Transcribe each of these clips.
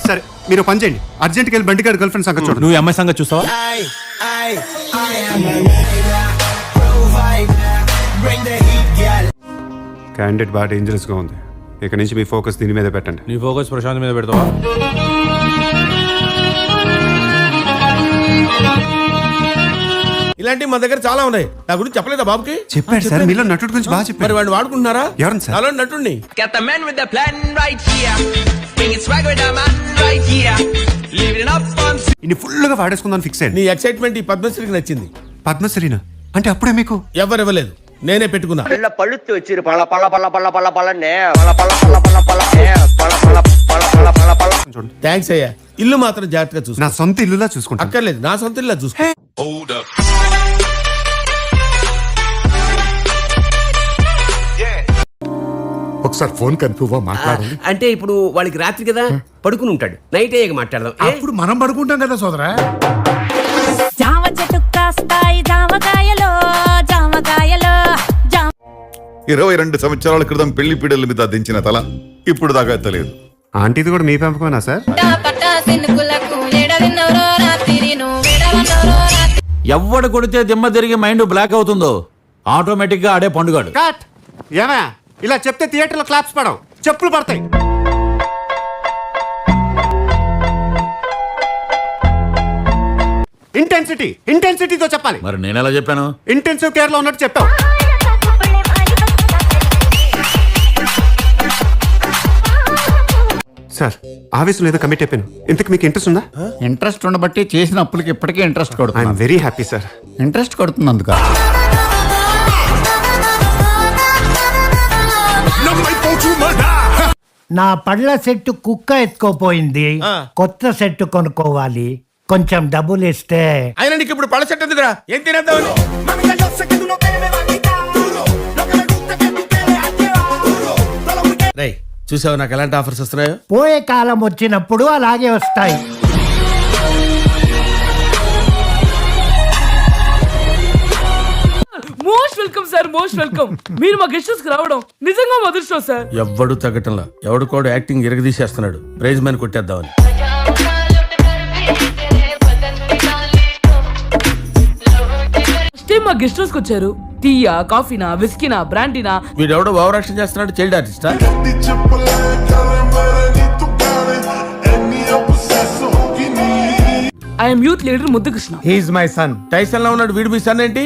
సరే మీరు పని చేయండి, అర్జెంట్కి వెళ్ళి బండి గారి గర్ల్ ఫ్రెండ్ సంగతి చూడండి. నువ్వు అమ్మాయి సంగతి చూస్తావా? క్యాండిడేట్ బాగా డేంజరస్ గా ఉంది. ఇక నుంచి మీ ఫోకస్ దీని మీద పెట్టండి. నీ ఫోకస్ ప్రశాంత్ మీద పెడతావా? ఇలాంటివి మన దగ్గర చాలా ఉన్నాయి. నా గురించి చెప్పలేదా బాబుకి? చెప్పాడు సార్, మీలో నటుడు గురించి బాగా చెప్పారు. మరి వాడిని వాడుకుంటున్నారా? ఎవరు సార్? అలా నటుండి. Got the man with the plan right here. Bringing swag with the man right here. Living up on. ఇన్ని ఫుల్ గా వాడేసుకుందాం ఫిక్స్ అయ్యింది. నీ ఎక్సైట్మెంట్ ఈ పద్మశ్రీకి నచ్చింది. పద్మశ్రీనా అంటే అప్పుడే మీకు ఎవరు ఇవ్వలేదు, నేనే పెట్టుకున్నా. పళ్ళుత్తు వచ్చి పళ్ళ పళ్ళ పళ్ళ పళ్ళ పళ్ళ పళ్ళనే పళ్ళ పళ్ళ పళ్ళ పళ్ళ పళ్ళనే పళ్ళ పళ్ళ పళ్ళ పళ్ళ పళ్ళ పళ్ళ. చూడండి, థ్యాంక్స్ అయ్యా. ఇల్లు మాత్రం జాగ్రత్తగా చూసుకో. నా సొంత ఇల్లులా చూసుకుంటా. అక్కర్లేదు, నా సొంత ఇల్లు చూసుకో. ఒకసారి ఫోన్ కనుపువా మాట్లాడాలి. అంటే ఇప్పుడు వాళ్ళకి రాత్రి కదా పడుకుని ఉంటాడు, నైట్ అయ్యాక మాట్లాడదాం. అప్పుడు మనం పడుకుంటాం కదా సోదరా. జామ చెట్టు కాస్తాయి జామకాయలో జామకాయలో 22 సంవత్సరాల క్రితం పెళ్లి పీడల మీద దించిన తల ఇప్పుడు దాకా ఎత్తలేదు. ఆంటీది కూడా మీ పెంపకమేనా సార్? ఎవడు కొడితే దిమ్మ తిరిగి మైండ్ బ్లాక్ అవుతుందో ఆటోమేటిక్ గా ఆడే పండుగాడు. కట్. ఏమా ఇలా చెప్తే థియేటర్లో క్లాప్స్ పడవు, చెప్పులు పడతాయి. ఇంటెన్సిటీతో చెప్పాలి. మరి నేను ఎలా చెప్పాను? ఇంటెన్సివ్ కేర్ లో ఉన్నట్టు చెప్పావు. సార్ ఆవేశం ఏదో కమిట్ అయిపోయాను. ఇంతకు మీకు ఇంట్రెస్ట్ ఉందా? ఇంట్రెస్ట్ ఉండబట్టి చేసిన అప్పులకి ఇప్పటికే ఇంట్రెస్ట్ కొడుతుంది. I'm very happy sir. Interest కొడుతుంది అందుక. నా పళ్ళ సెట్టు కుక్క ఎత్తుకోపోయింది, కొత్త సెట్టు కొనుక్కోవాలి, కొంచెం డబ్బులు ఇస్తే. అయినా నీకు ఇప్పుడు పళ్ళ చెట్టు ఎందుకురా? ఏం తినేద్దామని? రేయ్, చూసావు నాకు ఎలాంటి ఆఫర్స్ వస్తున్నాయో? పోయే కాలం వచ్చినప్పుడు అలాగే వస్తాయి. Most welcome sir, most welcome. మీరు మా గెస్ట్ హౌస్ కి రావడం నిజంగా అదృష్టం సార్. ఎవ్వడు తగ్గటంలా, ఎవడు కూడా యాక్టింగ్ ఇరగదీసేస్తున్నాడు. ప్రైజ్ మని కొట్టేద్దామని. మా గెస్ట్ హౌస్ కి వచ్చారు. టీయా, కాఫీనా, విస్కీనా, బ్రాండీనా? వీడెవడో ఓవర్ యాక్షన్ చేస్తున్నాడు. చైల్డ్ ఆర్టిస్టా? I'm youth leader Muddu Krishna. He's my son. Tyson లో ఉన్నాడు వీడు, మీ సన్ ఏంటి?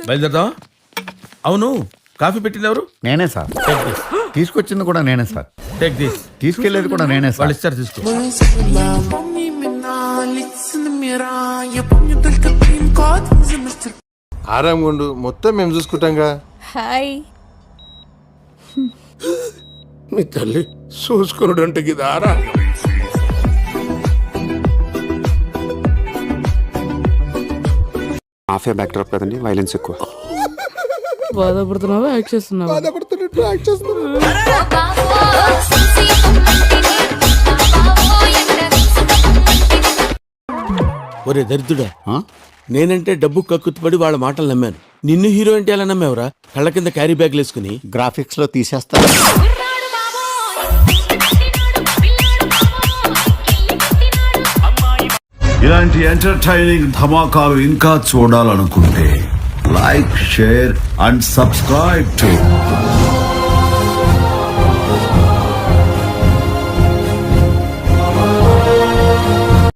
బయలుదేరదాం. అవును, కాఫీ పెట్టింది ఎవరు? నేనే సార్. తీసుకొచ్చింది కూడా నేనే సార్. Take this. తీసుకెళ్లేది కూడా నేనే సార్. వాళ్ళు ఇస్తారు, తీసుకో. ఆరాం గుండు, మొత్తం మేము చూసుకుంటాంగా. హాయ్. మీ తల్లి చూసుకున్నాడు అంటే గిదారా. మాఫియా బ్యాక్డ్రాప్ కదండి, వైలెన్స్ ఎక్కువ. బాధపడుతున్నావా యాక్ట్ చేస్తున్నావా? బాధపడుతున్నట్టు యాక్ట్ చేస్తున్నాడు. ఒరే దరిద్రుడా, నేనంటే డబ్బు కక్కుతుపడి వాళ్ళ మాటలు నమ్మాను. నిన్ను హీరో అంటే ఎలా నమ్మావురా? కళ్ళ కింద క్యారీ బ్యాగ్లు వేసుకుని. గ్రాఫిక్స్ లో తీసేస్తాను. ఇలాంటి ఎంటర్టైనింగ్ ధమాకాలు ఇంకా చూడాలనుకుంటే like, share and subscribe to